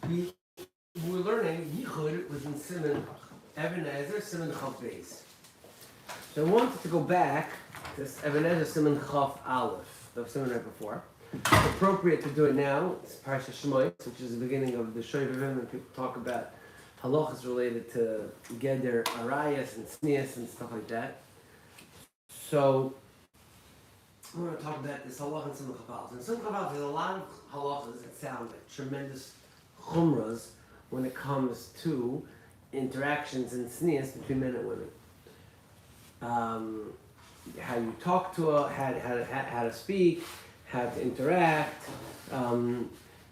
we were learning Yichud was in Siman Even Ezer, Siman Chaf Beis. So I wanted to go back to Even Ezer, Siman Chaf Aleph, the Siman right before. It's appropriate to do it now. It's Parsha Shmois, which is the beginning of the Shoyvim, and people talk about halachas related to Geder Arayas and Snias and stuff like that. So we're going to talk about this halach and Siman Chaf Aleph. In Siman Chaf Aleph, there's a lot of halachas that sound like tremendous chumras when it comes to interactions and sneas between men and women. How you talk to her, how to speak, how to interact,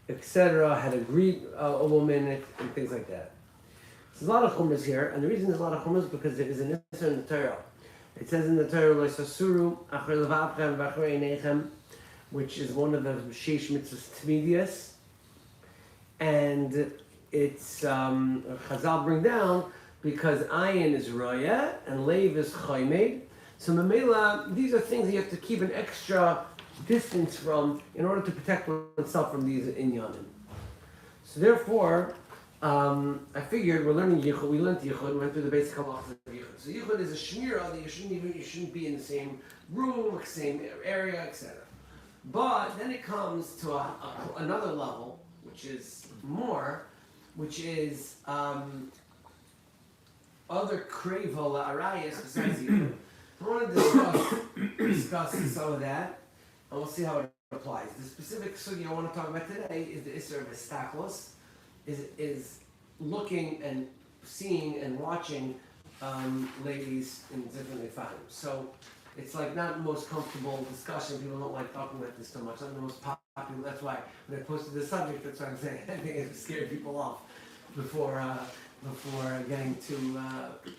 etc., how to greet a woman, and things like that. So there's a lot of chumras here, and the reason there's a lot of chumras is because there is an issue in the Torah. It says in the Torah, "Lo yisasuru achar levavchem v'achar einechem," which is one of the sheish mitzvahs tmidias, and it's Chazal bring down because ayin is roya and leiv is chaymed. So memela, these are things you have to keep an extra distance from in order to protect oneself from these inyanim. So therefore, I figured we're learning Yichud. We learned Yichud. We went through the basic halachas of Yichud. So Yichud is a shmira that you shouldn't be in the same room, same area, etc. But then it comes to another level, which is more, which is other kreva la'arayas besides Yichud. I want to discuss some of that, and we'll see how it applies. The specific sugi I want to talk about today is the Isser of Istaklos, is looking and seeing and watching ladies in different nefayim. So it's like not the most comfortable discussion. People don't like talking about this so much. Not the most popular. That's why when I posted the subject, that's what I'm saying. I think it scared people off before getting to.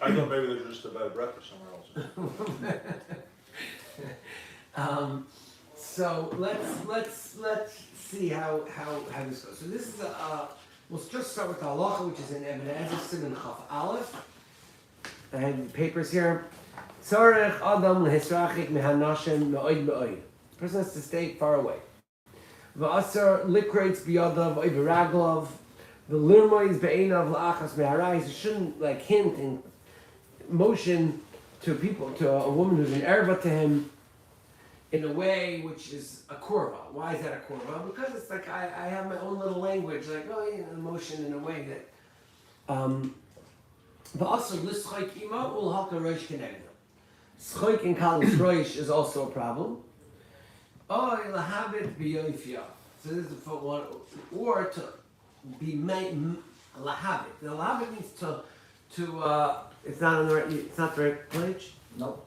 I thought maybe they're just a bad breakfast somewhere else. So let's see how this goes. So this is we'll just start with the halacha, which is in Even Ezer Siman Chaf Aleph. I have the papers here. Tzarech Adam lehisrachik mehanashim me'oid me'oid. Person has to stay far away. V'asar likrates biyadav oid v'raglav. The lirmois be'enav la'achas me'harayis. You shouldn't like hint and motion to a woman who's an erva to him in a way which is a korva. Why is that a korva? Because it's like I have my own little language, like emotion in a way that. V'asar l'schaik ima ulhaka roish kenegdo. Schaik in kalis roish is also a problem. Oy lahabit biyoifya. So this is the one, or to be made lahabit. The lahabit means to. It's not on the right. It's not the right page. Nope.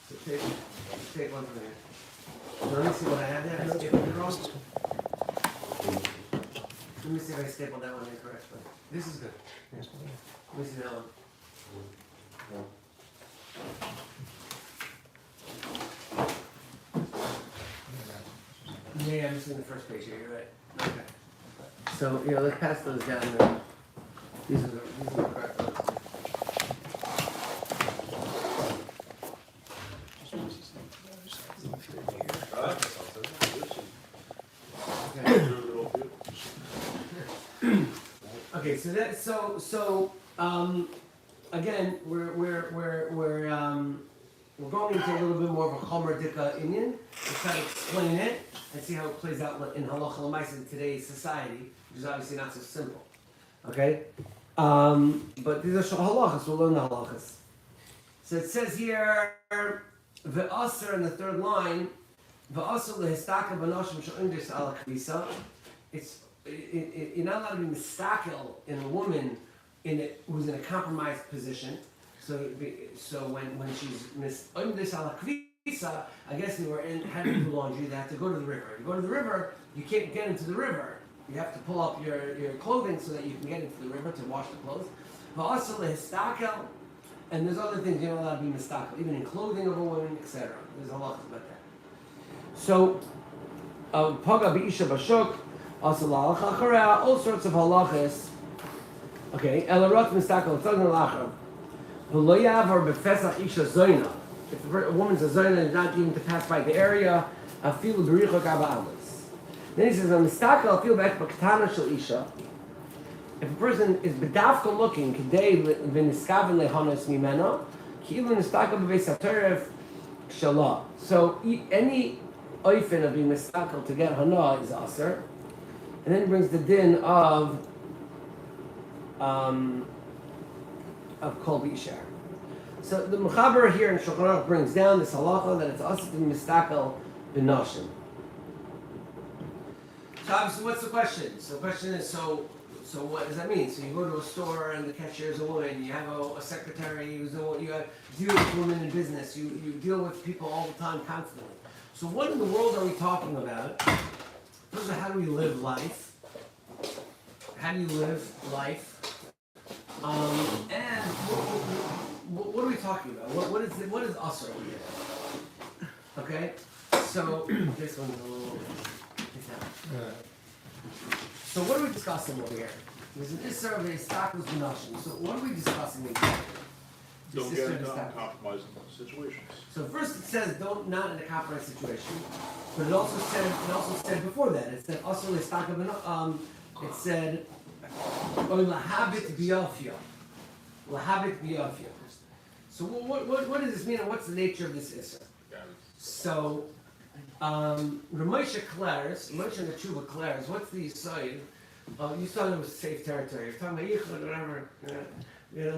So take one from there. So let me see what I have there. I stapled it wrong. Let me see if I stapled that one incorrectly. This is good. Let me see that one. Yeah, I'm just in the first page here. You're right. Okay. So let's pass those down there. These are the correct ones. Okay, again, we're going into a little bit more of a chomer dika inyan. We'll try to explain it and see how it plays out in halacha l'maisa in today's society, which is obviously not so simple. Okay, but these are halachas. We'll learn the halachas. So it says here the aser in the third line. V'asur lehistaka b'noshim she'undis ala kvisa. You're not allowed to be mistakel in a woman who's in a compromised position. So when she's undis ala kvisa, I guess they were had to do laundry. They have to go to the river. If you go to the river, you can't get into the river. You have to pull up your clothing so that you can get into the river to wash the clothes. V'asur lehistakel, and there's other things you're not allowed to be mistakel, even in clothing of a woman, etc. There's a lot about that. So, Paga B'isha Bashuk, also La'alacha Chareya, all sorts of halachas. Okay, Elarot Mistakel, Tzagna Lachar. V'lo Yavar B'fesach Isha Zoyna. If a woman's a Zoyna and not even to pass by the area, Afilu B'richok Abba Amas. Then he says, Mistakel, Afilu B'ek B'ktana Shel Isha. if a person is bedavka looking, k'dei v'niskaven lehonos mimeno, ki'ilin nistaka b'beis ha'terev shalah. So any oifen of being mistakel to get hana is aser, and then it brings the din of kol b'ishar. So the Mechaber here in Shulchan Aruch brings down this halacha that it's aser to be mistakel b'noshim. So obviously, what's the question? So the question is, so what does that mean? So you go to a store and the cashier is a woman, you have a secretary who's a woman, you deal with women in business, you deal with people all the time, constantly. So what in the world are we talking about? First of all, how do we live life? How do you live life? And what are we talking about? What is us over here? Okay? So this one's a little... So what are we discussing over here? There's an Isser of a Stakus Benashim. So what are we discussing exactly? Don't get into compromising situations. So first it says not in a compromised situation, but it also said before that. It said also it said lahabit biyafia. Lahabit biyafia. So what does this mean, and what's the nature of this Isser? So Ramosha declares, Moshe and the Tshuva declares, what's the side? You thought it was safe territory. You're talking about Yichud or whatever. We get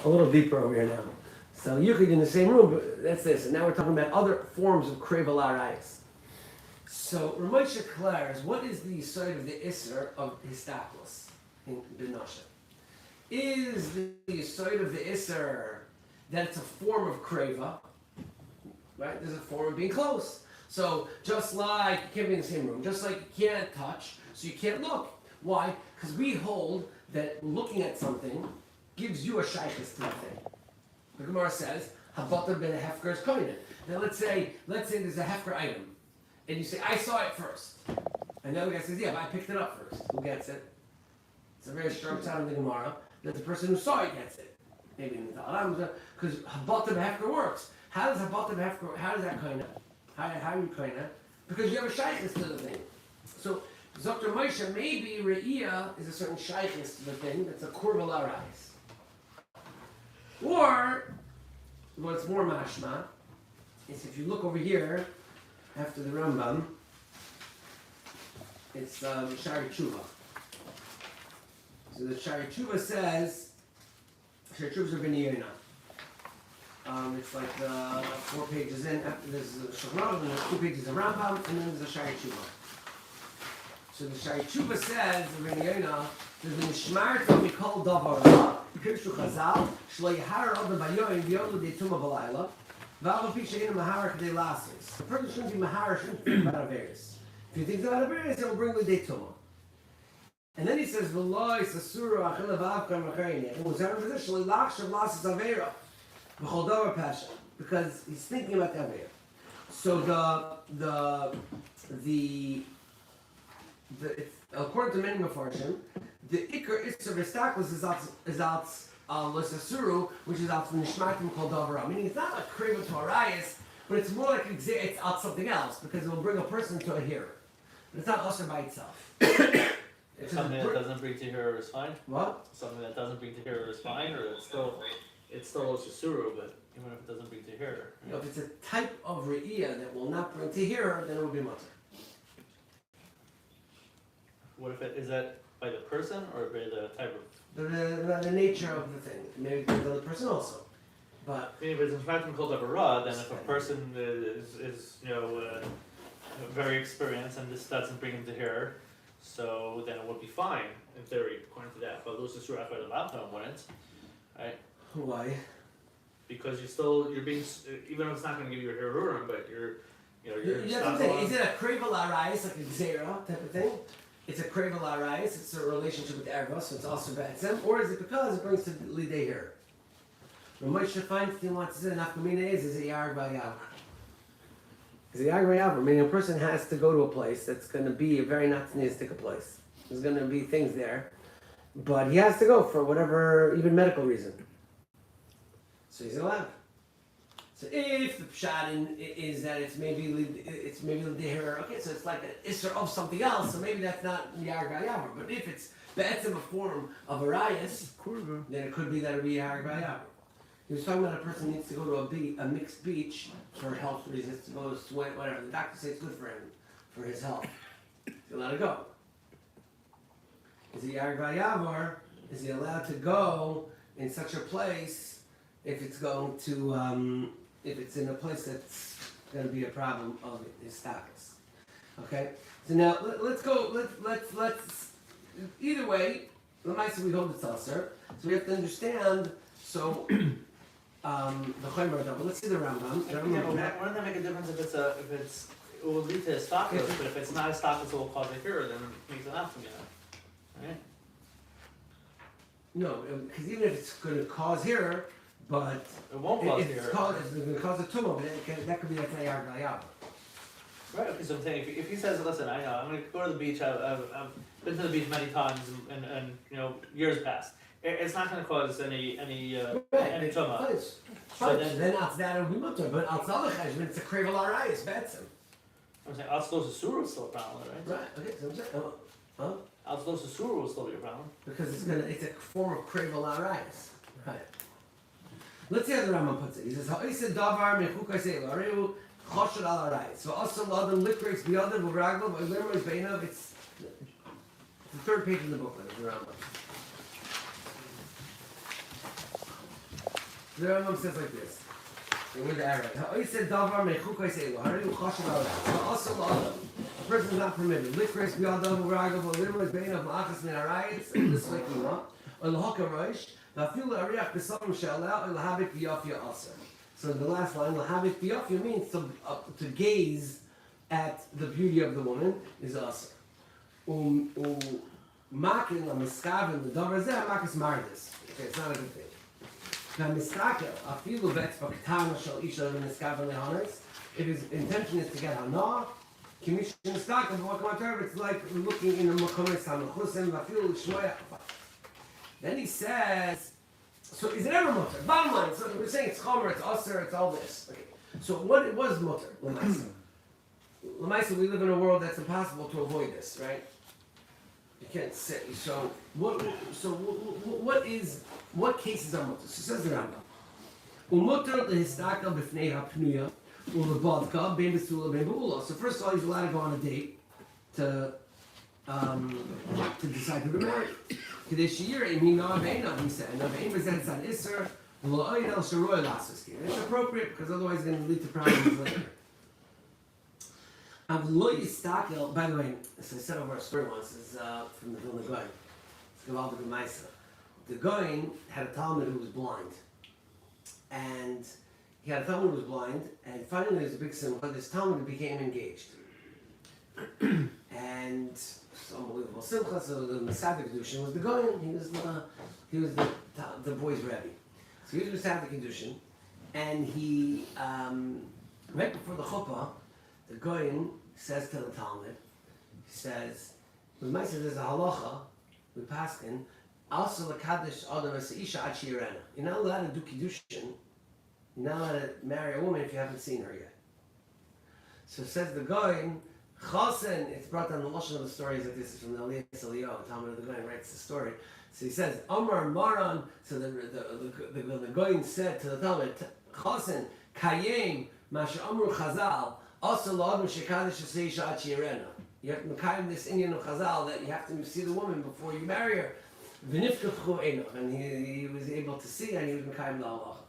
a little deeper over here now. So Yichud in the same room, but that's this. And now we're talking about other forms of Krevel Arayis. So Ramosha declares, what is the side of the Isser of Histaklos in Benasha? Is the side of the Isser that it's a form of Kreva? Right? There's a form of being close. So just like you can't be in the same room, just like you can't touch, so you can't look. Why? Because we hold that looking at something gives you a shaykhis to the thing. The Gemara says, "Habata ben a hefker is koine." Now let's say there's a hefker item, and you say, "I saw it first," and the other guy says, "Yeah, but I picked it up first." Who gets it? It's a very strong sound in the Gemara that the person who saw it gets it. Maybe in the Talmud, because habata ben hefker works. How does habata ben hefker? How does that koine? How are you koine? Because you have a shaykhis to the thing. So Dr. Moshe, maybe Re'iyah is a certain shaykhis to the thing that's a kurval arais. Or, what's more mashma, is if you look over here, after the Rambam, it's Shari Tshuva. So the Shari Tshuva says, Shari Tshuva is a B'niyona. It's like 4 pages in, after there's a Shulchan, and there's 2 pages of Rambam, and then there's a Shari Tshuva. So the Shari Tshuva says, the B'niyona, there's a Nishmarta Mikol Davar Ra, Kirshu Chazal, Shlo Yahar Odom Bayoyim V'yolu Deituma B'layla, V'avu Pi She'ina Mahara K'dei Lasos. The person shouldn't be Mahara, shouldn't think about Averis. If he thinks about Averis, it will bring the Deituma. And then he says, V'loi Sasuru Achila V'avkar Machayini. And was ever position, L'lach Shav Lasos Avera, V'chol Davar Pasha. Because he's thinking about the Avera. So according to many Mefarshim, the Iker Isser V'Staklos is out L'Sasuru, which is out from Nishmatim called Davara. Meaning it's not a Kreva to Arayis, but it's more like it's out something else, because it will bring a person to a hearer. But it's not Usher by itself. It's something that doesn't bring to hearer is fine? What? Something that doesn't bring to hearer is fine, or it's still Osasuru, but even if it doesn't bring to hearer. You know, if it's a type of Re'iyah that will not bring to hearer, then it will be Mutter. What if is that by the person or by the type of? The nature of the thing. Maybe by the other person also. But I mean, if it's in fact called a bara, then if a person is very experienced and this doesn't bring him to hearer, so then it would be fine in theory, according to that. But Osasuru after the laptop wouldn't, right? why? Because you're being, even though it's not going to give you a hearurim, but you're That's the thing. Is it a krevel arayis, like a gzera type of thing? It's a krevel arayis. It's a relationship with erva, so it's also b'etzem. Or is it because it brings to lidei here? Ramosha Feinstein wants to say nafkamina is a yarg v'yav. Is a yarg v'yav, meaning a person has to go to a place that's going to be a very natznistic place. There's going to be things there, but he has to go for whatever, even medical reason. So he's allowed. So if the pshat is that it's maybe l'deher, okay, so it's like an isser of something else, so maybe that's not Yarg Yavar. But if it's be'etzem a form of a rayas, then it could be that it would be Yarg Yavar. He was talking about a person needs to go to a mixed beach for health reasons, to go to swim, whatever. The doctor says it's good for him, for his health. So let it go. Is he Yarg Yavar? Is he allowed to go in such a place if it's going to, if it's in a place that's going to be a problem of his status? Okay? So now, let's go, let's, either way, the Maisa we hold it's usher. So we have to understand, so, the Chaymer, but let's see the Rambam. Wouldn't that make a difference if it's, it will lead to a stockers, but if it's not a stockers, it will cause a Shiur, then it makes it not from right? No, because even if it's going to cause here, but it won't cause if here. it's going to cause a tumor, but that could be like Yarg Yavar. Right, okay, so I'm saying, if he says, listen, I know, I'm gonna go to the beach, I've been to the beach many times, and you know, years past. It's not gonna cause any tumor. So then after that it'll be mutter, but outside the cheshbon, it's a krevel arayis, betzim. I'm saying, Altzlos Shiur is still a problem, right? Right, okay, so I'm saying, Altzlos Shiur will still be a problem. because it's a form of krevel arayis. Right. Let's see how the Rambam puts it. He says, ha'isa davar mechukay say l'areu choshed al arayis. So also l'adam likreis biyadav u'raglav u'lermo is beinav. It's the third page in the booklet of the Rambam. The Rambam says like this. With the arrow. Ha'isa davar mechukay say l'areu choshed al arayis. So also l'adam. A person is not permitted. Likreis biyadav u'raglav u'lermo is beinav ma'achas min arayis. This way kima. Or l'hoka roish. So the last line, lahavik biyafya, means to gaze at the beauty of the woman is asr. Makin la miskaven the davar zeh makas mardis. Okay, it's not a good thing. Now miskakel afilu betzva ketana shel isha miskaven lehanes. If his intention is to get hana, commission miskakel. But it's like looking in a makomis hanachusim afilu shmoya. Then he says, so is it ever mutter? Bottom line, so we're saying it's chomer, it's usher, it's all this. Okay. So what it was mutter, l'maisa. L'maisa, we live in a world that's impossible to avoid this, right? You can't say. So what cases are mutter? So says the Rambam. Umutter lehistakel b'fnei ha'pnuya u'lebadka ben b'sula ben b'ula. So first of all, he's allowed to go on a date to decide who to marry. It's appropriate because otherwise it's going to lead to problems later. By the way, as I said over a story once, is from the Vilna Goy. It's Gavaldik Maisa. The Goy had a Talmud who was blind. And he had a Talmud who was blind, and finally there was a big simcha. This Talmud became engaged. And it's unbelievable simcha. So the Masada Kedushin was the Goyen. He was the boy's rebbe. So he was Masada Kedushin, and he right before the chuppah, the Goyen says to the Talmud, he says, "With my says there's a halacha with Paskin. Also, l'kadosh adam as isha ad sheirena. You're not allowed to do kiddushin. You're not allowed to marry a woman if you haven't seen her yet." So says the Goyen. Chasen, it's brought down the lashon of the stories that this is from the Elias Eliyahu. Talmud of the Goyen writes the story. So he says, Amar Maran. So the Goyen said to the Talmud, Chasen, Kayem, Masha Amru Chazal, also La'adam Shekadosh Seisha Ad Sheirena. You have to make this Indian of Chazal that you have to see the woman before you marry her. V'nifkachu Enoch, and he was able to see, and he was Mekayim La'alacha.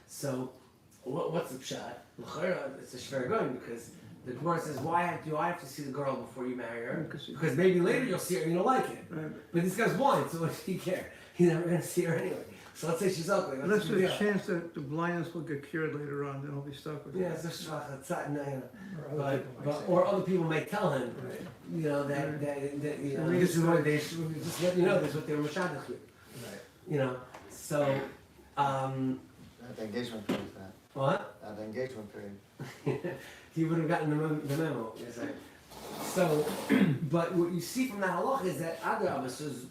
So, what's the pshat? L'chera, it's a shver Goyen because the Gemara says, why do I have to see the girl before you marry her? Because maybe later you'll see her and you don't like it. Right. But this guy's blind, so what does he care? He's never going to see her anyway. So let's say she's ugly. Unless there's a chance that the blindness will get cured later on, then he'll be stuck with it. Yeah, it's a shvach, or other people may tell him, you know, that you know, this is what they just let you know this is what they were mashadach with. Right. You know, so At the engagement period, that. What? At the engagement period. He would have gotten the memo. So, but what you see from that halacha is that Adrabah says,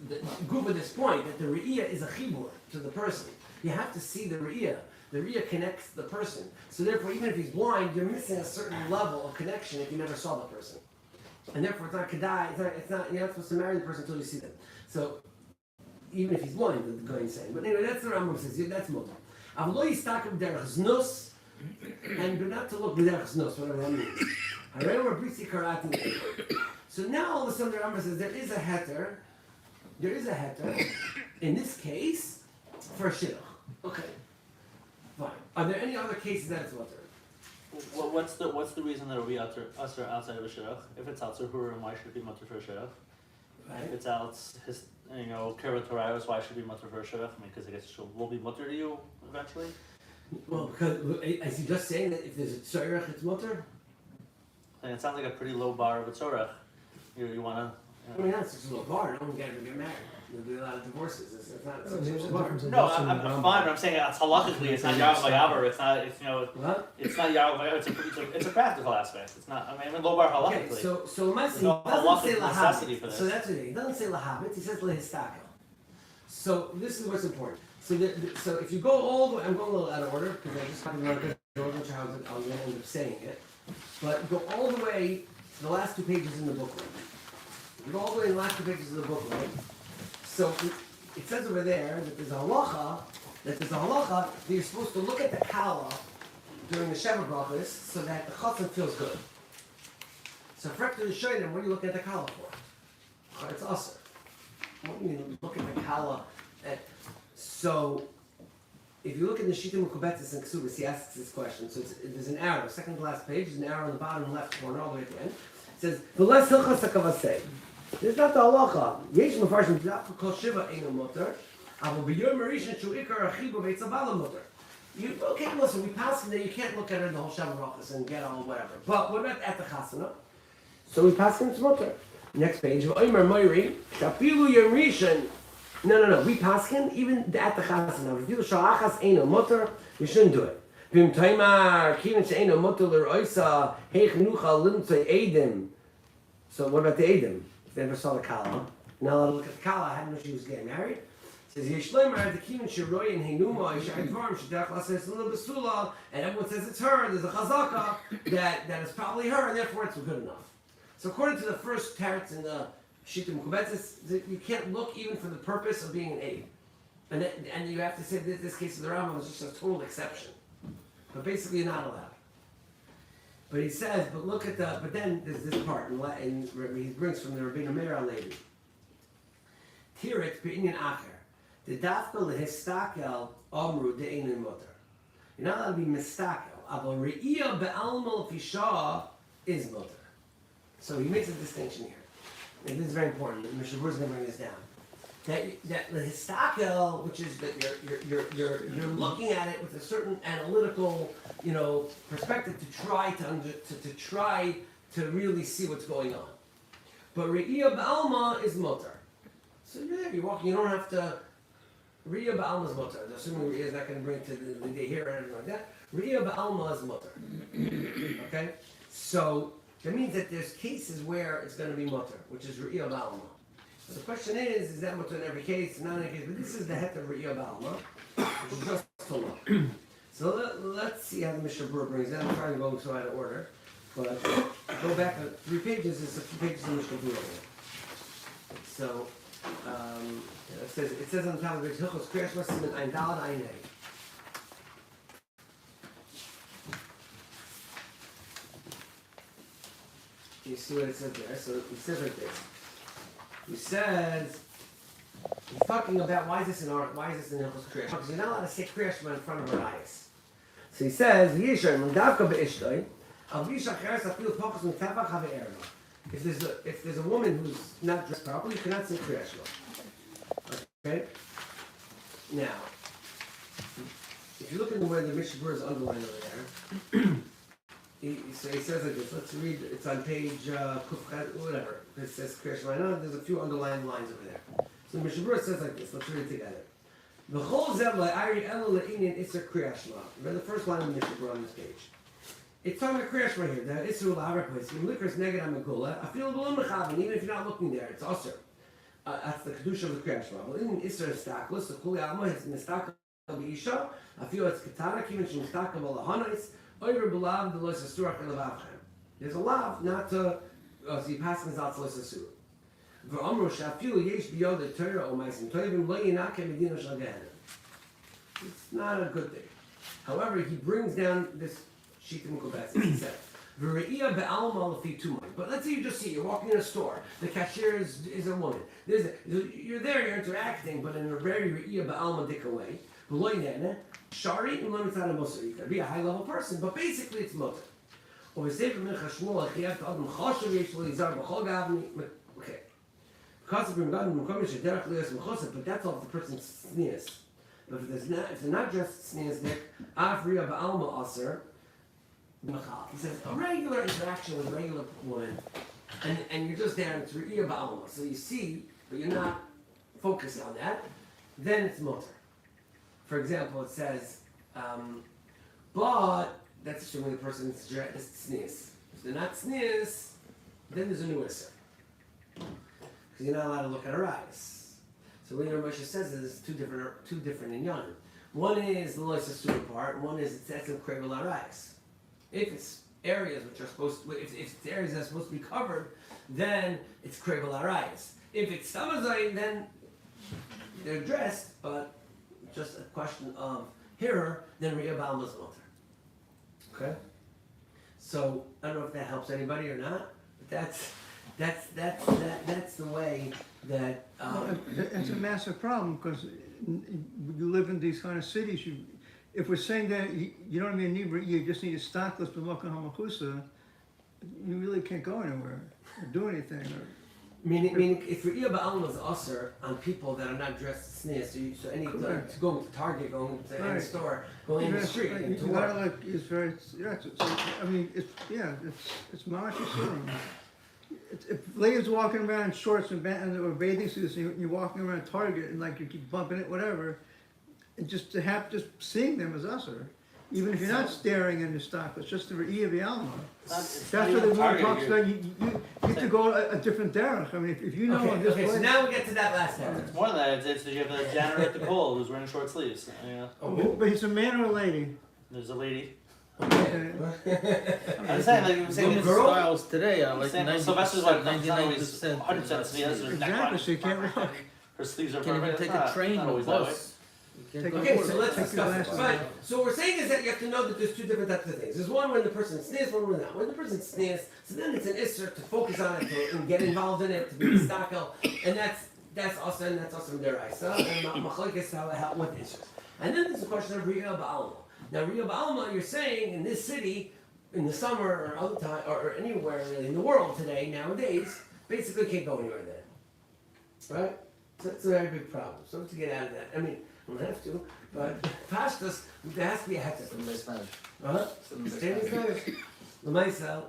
good at this point, that the re'iyah is a chibur to the person. You have to see the re'iyah. The Riyah connects the person. So therefore, even if he's blind, you're missing a certain level of connection if you never saw the person. And therefore, it's not kedai. You're not supposed to marry the person until you see them. So even if he's blind, the guy is saying. But anyway, that's the Rambam says. That's mutar. Avlo yistakim derech znus, and do not to look derech znus, whatever that means. So now all of a sudden the Rambam says there is a heter. There is a heter. In this case, for a shidduch. Okay. Fine. Are there any other cases that it's mutar? What's the reason that it would be usher outside of a shidduch? If it's outside Hurim, why should it be mutter for a shidduch? Right. If it's out his Kibbutz Torayos, why should it be mutter for a shidduch? I mean, because I guess Shul will be mutter to you eventually. Well, because is he just saying that if there's a tzorech, it's mutar? And it sounds like a pretty low bar of a tzorech. You wanna. I mean, that's just a little bar. No one can ever get married. There'll be a lot of divorces. It's not such a There's a little bar. difference in No, Justin I'm and Rambam. fine. But I'm saying it's halakhically. It's not Yarav Vayavar. It's not. It's What? It's not Yarav Vayavar. It's a practical aspect. It's not. I mean, low bar Okay, halakhically. so There's he no doesn't say halachic necessity for lahabit. this. So that's what he doesn't say lahabit. He says lehistaka. So this is what's important. So so if you go all the way, I'm going a little out of order because I just kind of wanted to. I wasn't sure how I was going to end up saying it, but go all the way to the last two pages in the booklet. You go all the way to the last two pages of the booklet. So it says over there that there's a halacha that you're supposed to look at the kala during the Sheva brachos so that the chassan feels good. So for to show them, what are you looking at the kala for? It's usher. What do you mean look at the kala? So if you look at the Shita Mukubetzis and Ksubas, he asks this question. So there's an arrow, second to last page, there's an arrow in the bottom left corner all the way at the end. It says, "V'les hilchas hakavasei." There's not the halacha. Yesh mefarshim dafka kol shiva eino mutar. Avo b'yom harishon shu ikar achibu v'etzavala mutar. You okay? Listen, we pass that you can't look at it in the whole Shabbat brachos and get all whatever. But what about at the chasana? So we pass him to mutar. Next page. V'omer moiri shapilu yom rishon. No. We pass him even at the chasana. If you do sha'achas eino mutar, you shouldn't do it. V'im taimar kivin she'eino mutar l'roisa heich nucha limtzei edim. So what about the edim? If they never saw the kala, now allowed to look at the kala. I didn't know she was getting married. It says Yeshleimer the kivin she'roi and heinuma yishai dvarim she'derech lases a little besula, and everyone says it's her. There's a chazaka that is probably her, and therefore it's good enough. So according to the first teretz in the Shita Mukubetzis, you can't look even for the purpose of being an aid. And you have to say that this case of the Rambam is just a total exception. But basically you're not allowed. But he says, but then there's this part, and he brings from the Rabbeinu Meir HaLevi. Tirit be'inyan acher. The dafka lehistakel amru de'einin mutar. You're not allowed to be mistakel. Abo re'iyah be'alma l'fisha is mutar. So he makes a distinction here. And this is very important. Mr. Brewer is going to bring this down. That the histakel, which is that you're looking at it with a certain analytical, perspective to try to really see what's going on. But re'iyah ba'alma is mutar. So you're walking. You don't have to. Re'iyah ba'alma is mutar. Assuming re'iyah is not going to bring to the day here or anything like that. Re'iyah ba'alma is mutar. Okay, so that means that there's cases where it's going to be mutar, which is re'iyah ba'alma. So the question is that mutar in every case? Not in every case, but this is the het of re'iyah ba'alma, which is just to look. So let's see how the Mishnah Berurah brings it. I'm trying to go so out of order, but go back 3 pages. There's a few pages in Mishnah Berurah. So it says on the top of the page, Hilchos Kriyash Masim and Ein Dalad Ein Hey. You see what it says there? So it says like this. He says, he's talking about why is this in Hilchos Kriyash? Because you're not allowed to say Kriyash in front of Arias. So he says, if there's a woman who's not dressed properly, you cannot say Kriyash. Okay? Now, if you look at where the Mishnah Berurah is underlined over there, he says like this. Let's read. It's on page whatever. It says Kriyash. I know there's a few underlined lines over there. So the Mishnah Berurah says like this. Let's read it together. Remember the first line of the Mishnah Berurah on this page. It's talking about Kriyash right here. The Isser L'Avar place. Liquor is neged Amagula. I feel below Mechavan. Even if you're not looking there, it's Usher. That's the kedusha of the Kriyash. But in Isser Staklus, the Kuli Alma is Mistakel באישה, אפילו את קטנה, כיוון שמסתכל על ההונס, אויבר בלאו דלא יססור אחרי לבבכם. There's a law not to, so you pass this out to listen. ואומרו שאפילו יש ביוד התורה או מעשים טובים לא ינקה מדינה של גהנם. It's not a good thing. However, he brings down this sheet of Mukobetz, he said, V're'iyah be'alma lefi tumai. But let's say you just see, you're walking in a store, the cashier is a woman. You're there, you're interacting, but in a very re'iyah be'alma dik way. V'lo yineh, shari and lo mitzad ha-mosar. You can be a high-level person, but basically it's motor. Or v'sefer mincha shmuel, achiev ta'adam choshev yesh lo yizar b'chol gavni. Okay. Because of Rim Gadol, Mukomish, Derech Liyos Mechosav, but that's all if the person's sneers. But if they're not dressed sneeznik, Avriya Ba'alma Aser, he says a regular interaction with a regular woman, and you're just there and it's Riya Ba'alma. So you see, but you're not focused on that, then it's Motor. For example, it says, but that's assuming the person is sneeze. If they're not sneeze, then there's a new Isser. Because you're not allowed to look at her eyes. So what Moshe says is two different inyanim. One is the lois asur part. One is it's etzem krevel arayis. If it's areas which are supposed to, if it's areas that are supposed to be covered, then it's krevel arayis. If it's stamazayim, then they're dressed, but just a question of hearer, then Riyah Ba'alma's motor. Okay. So I don't know if that helps anybody or not, but that's the way that. It's a massive problem because you live in these kind of cities. If we're saying that you don't need a nibra, you just need a stockless b'makom hamachusa, you really can't go anywhere or do anything. Meaning, if Re'iyah Ba'alma is usher on people that are not dressed sneeze, so any to go to Target, going to any store, going in the street, and to you work. gotta like it's very I mean it's mamash. If ladies walking around in shorts and or bathing suits, and you're walking around Target and like you keep bumping it, whatever, and just to have just seeing them as usher, even if you're not staring in the stock, it's just the re'iyah v'alma. That's what the Lord talks about. You have to go a different derech. I mean, if you know this Okay, place. so now we get to that last area. It's more than that. It's you have a janitor at the pool who's wearing short sleeves. Yeah. But he's a man or a lady. There's a lady. Okay. I'm saying like you're saying Women's it's styles today are like Sylvester's like 99%. 100% sneezes or neck Exactly, so you can't walk. Her sleeves are Can't even perfect. take It's a not- train not or always that way. bus. You can't Okay, go so let's Take your discuss it. glasses Fine. So what we're saying is that you have to know that there's two different types of things. There's one when the person sneezes, one when not. When the person sneezes, so then it's an isser to focus on it, and get involved in it, to be mistakel, and that's also and that's also deraisa, and machlokes how with issues. And then there's the question of Riyah Ba'alma. Now Riyah Ba'alma, you're saying in this city, in the summer or other time, or anywhere really in the world today, nowadays, basically can't go anywhere then. Right? So that's a very big problem. So to get out of that, I mean, we don't have to, but pashtas, there has to be a heter from this. Huh? Stay in Spanish. L'maisa,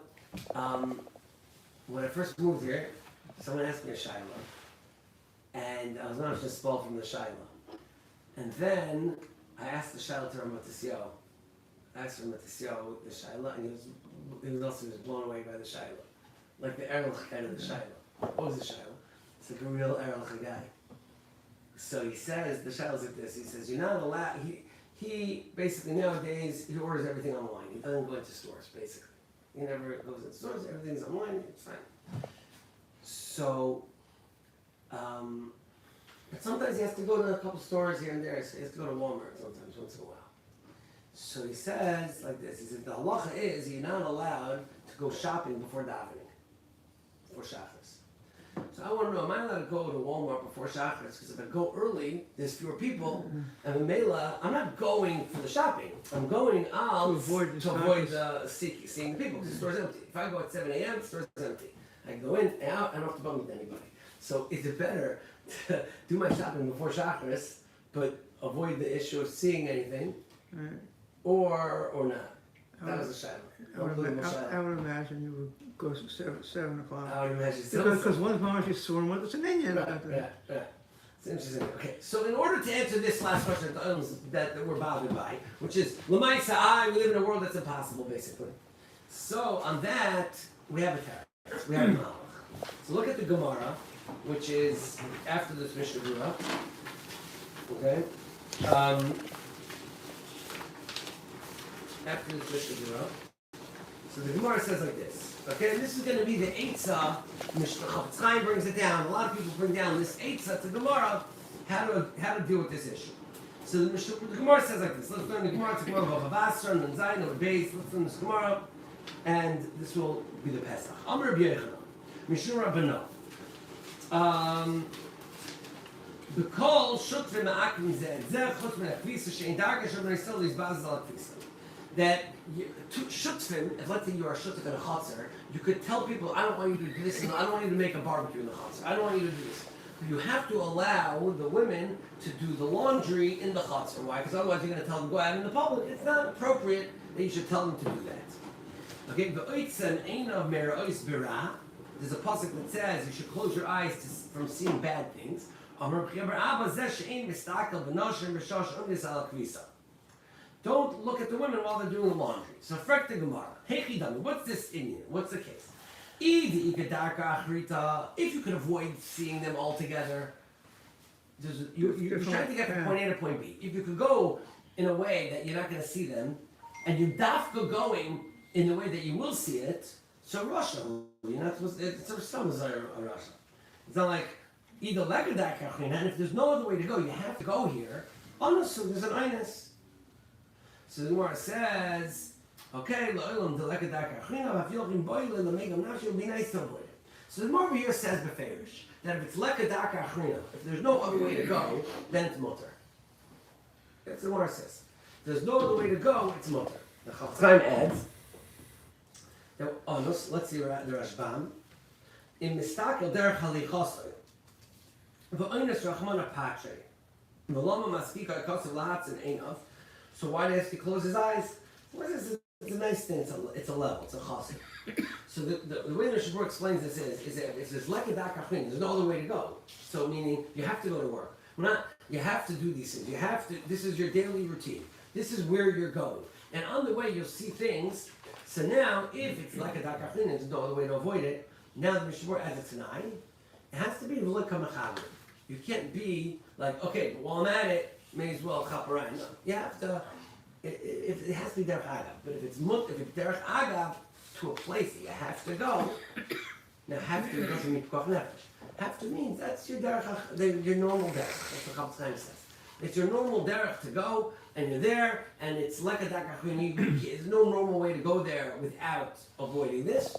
when I first moved here, someone asked me a shaila, and I was not just spoiled from the shaila. And then I asked the shaila to Ramatisio. I asked Ramatisio the shaila, and he was also blown away by the shaila, like the erlich kind of the shaila. What was the shaila? It's like a real erlich guy. So he says, the shadow's like this, he says, you're not allowed, he basically nowadays, he orders everything online. He doesn't go into stores, basically. He never goes into stores, everything's online, it's fine. So, but sometimes he has to go to a couple stores here and there, so he has to go to Walmart sometimes, once in a while. So he says like this, he says, the halacha is, you're not allowed to go shopping before davening, before shachris. So I want to know, am I allowed to go to Walmart before Shacharis? Because if I go early, there's fewer people, and in Mela, I'm not going for the shopping. I'm going out To avoid seeing people, because the store's empty. If I go at 7 a.m., the store's empty. I go in, out, I don't have to bump into anybody. So is it better to do my shopping before Shacharis, but avoid the issue of seeing anything, Right. or not? That was a shadow. I would imagine you would go to 7 o'clock. I would imagine Because one's mamash sore and one's an Indian. Right. It's interesting. Okay, so in order to answer this last question that we're bothered by, which is L'maisa, we live in a world that's impossible, basically. So on that, we have a text. We have a malach. So look at the Gemara, which is after this Mishnah Berurah. Okay. after this Mishnah Gemara. So the Gemara says like this. Okay, and this is going to be the Eitzah. Mishnah Chafetz Chaim brings it down. A lot of people bring down this Eitzah to Gemara, how to deal with this issue. So the Gemara says like this. Let's learn the Gemara. It's Gemara of Avasar and Zayin or Beis. Let's learn this Gemara, and this will be the Pesach. Amar Rabbi Yochanan, Mishur Rabbanan. B'kol shutfim ma'akim zeh chutz min ha'kvisa she'in darga shabnei yisrael yizbaz al ha'kvisa. That shutfim, if let's say you are shutf in a chutzner, you could tell people, I don't want you to do this, and I don't want you to make a barbecue in the chutzner. I don't want you to do this. You have to allow the women to do the laundry in the chutzner. Why? Because otherwise you're going to tell them to go out in the public. It's not appropriate that you should tell them to do that. Okay, v'oitzen einav mera'os bira. There's a pasuk that says you should close your eyes from seeing bad things. Don't look at the women while they're doing the laundry. So, frek the Gemara. Hechidami, what's this Indian? What's the case? If you could avoid seeing them all together, you're trying to get from point A to point B. If you could go in a way that you're not going to see them, and you're dafka going in the way that you will see it, so Russia, you're not supposed to, it's a Russia. It's not like, either legadak achrina, and if there's no other way to go, you have to go here. Oh no, so there's an einus. So the Gemara says, okay, lo'ilam de legadak achrina, v'afilchim boile lemegam nafshi, it'll be nice to avoid it. So the Gemara over here says beferish that if it's legadak achrina, if there's no other way to go, then it's mutter. That's what the Gemara says. If there's no other way to go, it's mutter. The Chafetz Chaim adds that onus. Let's see the Rashbam in mistakel derech halichosay. So why do they have to close his eyes? Well, it's a nice thing. It's a level. It's a chassid. So the way the Shiur explains this is that if there's lekadak achrin, there's no other way to go. So meaning you have to go to work. You have to do these things. You have to. This is your daily routine. This is where you're going. And on the way you'll see things. So now, if it's lekadak achrin, there's no other way to avoid it. Now the Shiur adds a tanai. It has to be v'leka mechaber. You can't be like, okay, but while I'm at it, may as well chop around. No, you have to. It has to be derech agav. But if it's derech agav to a place that you have to go, now have to doesn't mean pikuach nefesh. Have to means that's your derech, your normal derech. That's what Chafetz Chaim says. It's your normal derech to go, and you're there, and it's lekadak achrina. There's no normal way to go there without avoiding this.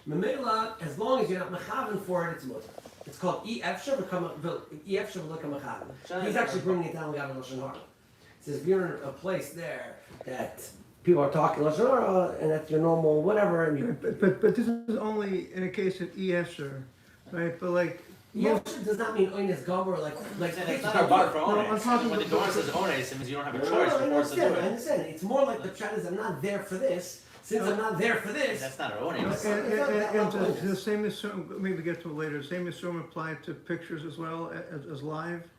Memela, as long as you're not mechaven for it, it's mutter. It's called E-Efsher V'Leka. He's actually bringing it down Lashon Hara. It says if you're in a place there that people are talking Lashon Hara and that's your normal whatever, and you. But this is only in a case of E-Efsher, right? But like. E-Efsher does not mean Oines Gomer like. It's not a bar for Ones. No, when the door says Ones, it means you don't have a choice. I You're forced to do it. understand. It's more like the chat is I'm not there for this. Since I'm not there for this, That's not an Ones. And the same is maybe get to it later. Same is applied to pictures as well as live,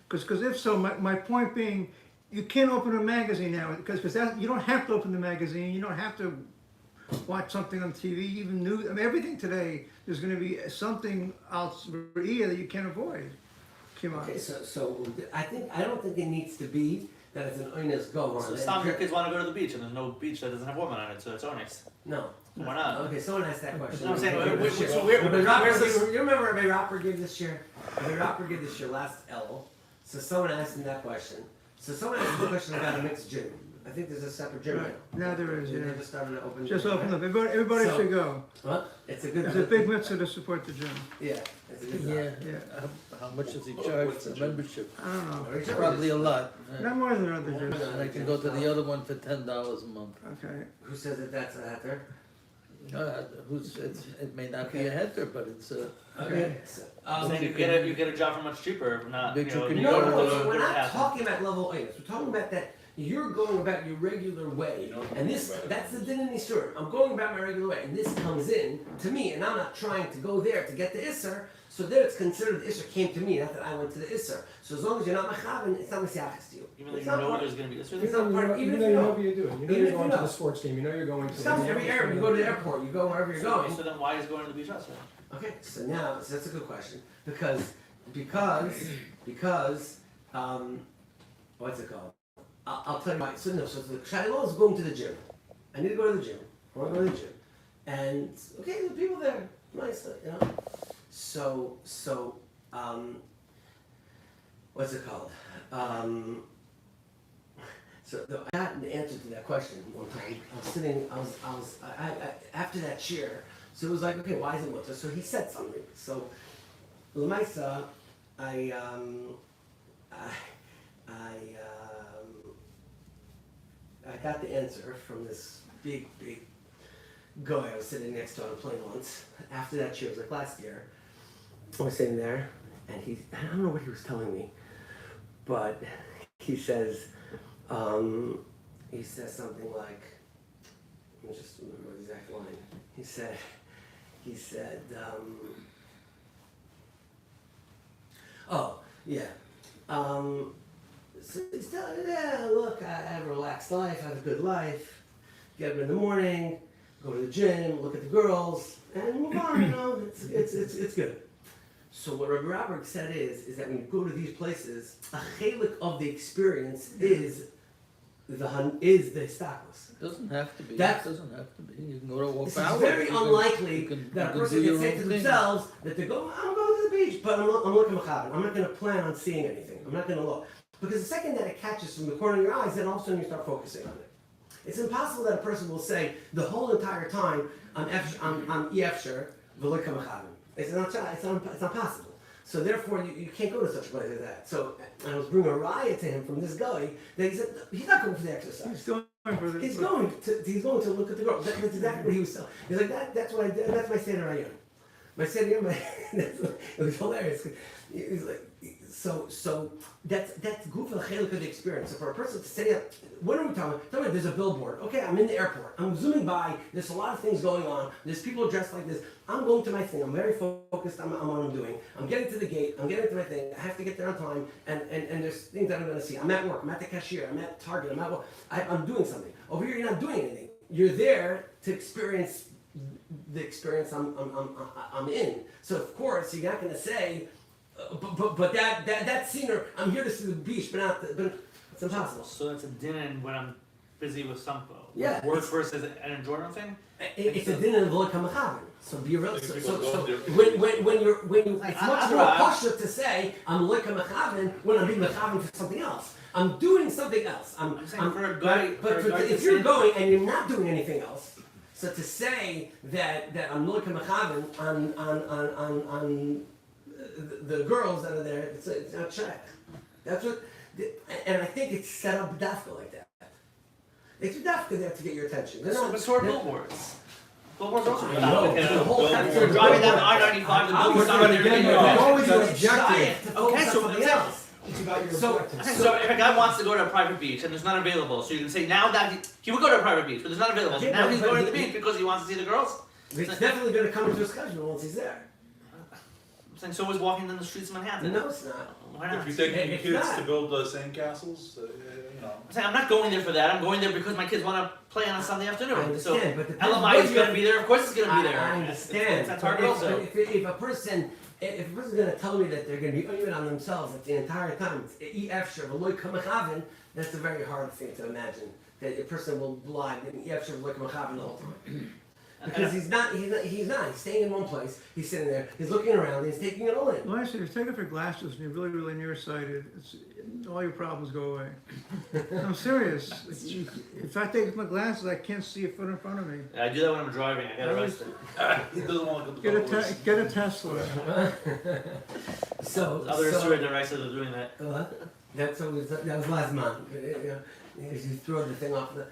because if so, my point being, you can't open a magazine now because you don't have to open the magazine. You don't have to watch something on TV, even news. I mean, everything today there's going to be something else that you can't avoid. Come on. Okay, so I don't think it needs to be that it's an Oines Gomer. So some your kids want to go to the beach and there's no beach that doesn't have woman on it, so it's Ones. No. Why not? Okay, someone asked that question. No, I'm saying, where's this? You remember Rabbi Rapper gave this year? Rabbi Rapper gave this year last L. So someone asked him that question. So someone asked the question about a mixed gym. I think there's a separate gym now. Now there is, yeah. They just started to open. Just open up. Everybody So- should go. What? It's a good. It's a big mitzvah to support the gym. Yeah. It's a good. Yeah, Yeah. how much does he charge for membership? I don't know. It's Probably a lot. Not more than other gyms. And I can go to the other one for $10 a month. Okay. Who says that that's a hatter? It may not be a header, but it's a. Okay. So, saying you get a job for much cheaper, not But you can no, go to no, the- so we're not talking about level items. We're talking about that you're going about your regular way, and that's the din in Yisur. I'm going about my regular way, and this comes in to me, and I'm not trying to go there to get the Isser, so there it's considered the Isser came to me, not that I went to the Isser. So as long as you're not Mechaven, it's not Mesiachas to you. even though It's you not know part- there's going to be this It's not part of, Even though you know what you're doing, you know Even you're if going you to know. the sports game, you know you're going to. Some every airport, you go to the airport, you go wherever you're going. So then why is going to the beach also? Okay, so that's a good question because what's it called? I'll tell you why. So the Shiloh is going to the gym. I need to go to the gym. I want to go to the gym. And, okay, there's people there. Nice, you know. So, what's it called? I got an answer to that question one time. I after that shiur, so it was like, okay, why is it mutter? So he said something. So, Lamaisa, I got the answer from this big guy I was sitting next to on a plane once. After that shiur, it was like last year. I was sitting there, and I don't know what he was telling me, but he says something like, let me just remember the exact line. He said, oh, yeah. So he's telling me, yeah, look, I have a relaxed life, I have a good life, get up in the morning, go to the gym, look at the girls, and move on, you know, it's good. So what Rabbi Robert said is that when you go to these places, a chelik of the experience is the histakos. It doesn't have to be. That's- It doesn't have to be. You can go to a walk. This is very unlikely that a person can say to themselves that they go, I'm going to the beach, but I'm looking machabed. I'm not going to plan on seeing anything. I'm not going to look. Because the second that it catches from the corner of your eyes, then all of a sudden you start focusing on it. It's impossible that a person will say the whole entire time, I'm efsher, v'lo kamachavim. It's not possible. So therefore, you can't go to such a place as that. So I was bringing a riot to him from this guy that he said he's not going for the exercise. He's going for the. He's going to look at the girl. That's exactly what he was saying. He's like that's what I did. That's my seder ayun. My seder ayun. It was hilarious. He's like so that's goof of the experience. So for a person to say, what are we talking about? Tell me, there's a billboard. Okay, I'm in the airport. I'm zooming by. There's a lot of things going on. There's people dressed like this. I'm going to my thing. I'm very focused on what I'm doing. I'm getting to the gate. I'm getting to my thing. I have to get there on time. And there's things that I'm going to see. I'm at work. I'm at the cashier. I'm at Target. I'm doing something. Over here, you're not doing anything. You're there to experience the experience I'm in. So of course, you're not going to say, but that scenery, I'm here to see the beach, but it's impossible. So that's a dinner when I'm busy with something. Yeah, Work versus an enjoyment thing? It's a dinner of v'lo kamachavim. So be real. So People go when you, it's much more Right. kosher to say I'm v'lo kamachavim when I'm being machavim for something else. I'm doing something else. I'm saying for a guy, But if you're going and you're not doing anything else, so to say that I'm v'lo kamachavim on the girls that are there, it's not check. That's what, and I think it's set up dafka like that. It's dafka there to get your attention. They're not. So are billboards. Billboards also I know, the whole If concept you're of driving down billboard- I-95, the I was billboard's not gonna there. get you. It's always your It's shy objective. to focus on something else. It's about your So- objectives. So if a guy wants to go to a private beach and there's not available, so you can say now that he would go to a private beach, but there's not available. So Yeah, now but- he's but going to the he- beach because he wants to see the girls. It's definitely going to come into his schedule once he's there. I'm saying so is walking down the streets of Manhattan. No, it's not. Why not? If you're taking It's kids not. to build sandcastles, you know. I'm saying I'm not going there for that. I'm going there because my kids want to play on a Sunday afternoon. I understand, so but the LMI is going to be there. Of course, it's going to be there. I understand. That's But our girls though. if a person's going to tell me that they're going to be arguing on themselves the entire time, EF v'lo kamachavin, that's a very hard thing to imagine. That a person will blind and EF v'lo kamachavin the whole time. Because he's not. He's staying in one place. He's sitting there. He's looking around. He's taking it all in. Well, actually, if you take off your glasses and you're really, really nearsighted, all your problems go away. I'm serious. If I take off my glasses, I can't see a foot in front of me. I do that when I'm driving. I get arrested. He doesn't want to go to the photos. Get a Tesla. So Others who are arrested are doing that. That was last month. You throw the thing off the.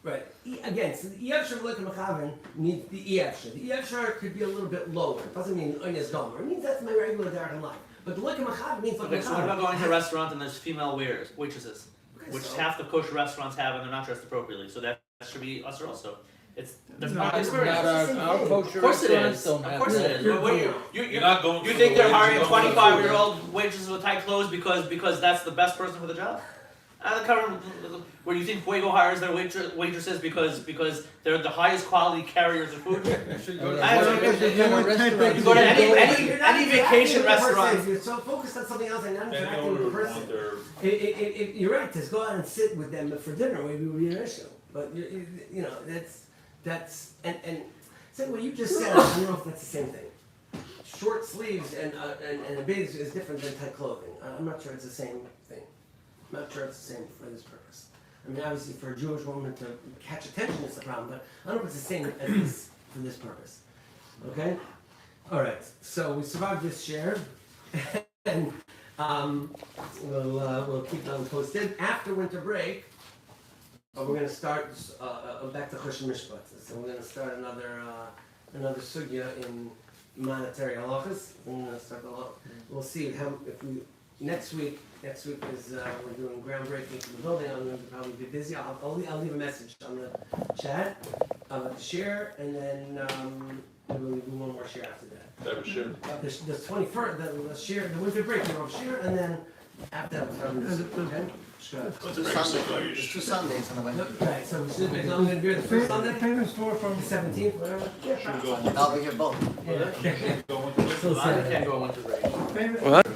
Right. Again, so the EF v'lo kamachavin needs the EF. The EF could be a little bit lower. It doesn't mean Onyas Gomer. It means that's my regular Darren life. But the v'lo kamachavin means Okay, so what about going to a restaurant and there's female waitresses, which so- half the kosher restaurants have and they're not dressed appropriately, so that should be us also. It's that's No, part of the it's experience. Not our kosher Of course it restaurants is. don't Of have course it that. is. What do you You're not going you for think the they're wages, hiring you're going for the 25-year-old waitresses with tight clothes because that's the best person for the job? The current, where you think Fuego hires their waitresses because they're the highest quality carriers of food? You go to I a don't restaurant, know. You go to any You're not vacation interacting with the person. restaurant. You're so focused on something else and not They interacting with the don't person. want their You're right. To go out and sit with them for dinner maybe would be an issue. But you know, that's and say what you just said. I don't know if that's the same thing. Short sleeves and a bathing suit is different than tight clothing. I'm not sure it's the same thing. I'm not sure it's the same for this purpose. I mean, obviously, for a Jewish woman to catch attention is the problem, but I don't know if it's the same as this for this purpose. Okay. All right. So we survived this share, and we'll keep them posted after winter break. We're going to start back to Choshen Mishpat. So we're going to start another sugya in monetary halachas. We're going to start we'll see if we next week. Next week is we're doing groundbreaking for the building. I'm going to probably be busy. I'll leave a message on the chat about the share, and then we'll do one more share after that. That was sure. The 21st, the share, the winter break, we'll have share, and then after that we'll start with the okay? There's 2 Sundays in the winter. Right, so I'm going to be the first Sunday, Famous store the from 17th, whatever. I'll be here both. Yeah. Go into, Still I Saturday. can't go into race. famous. What?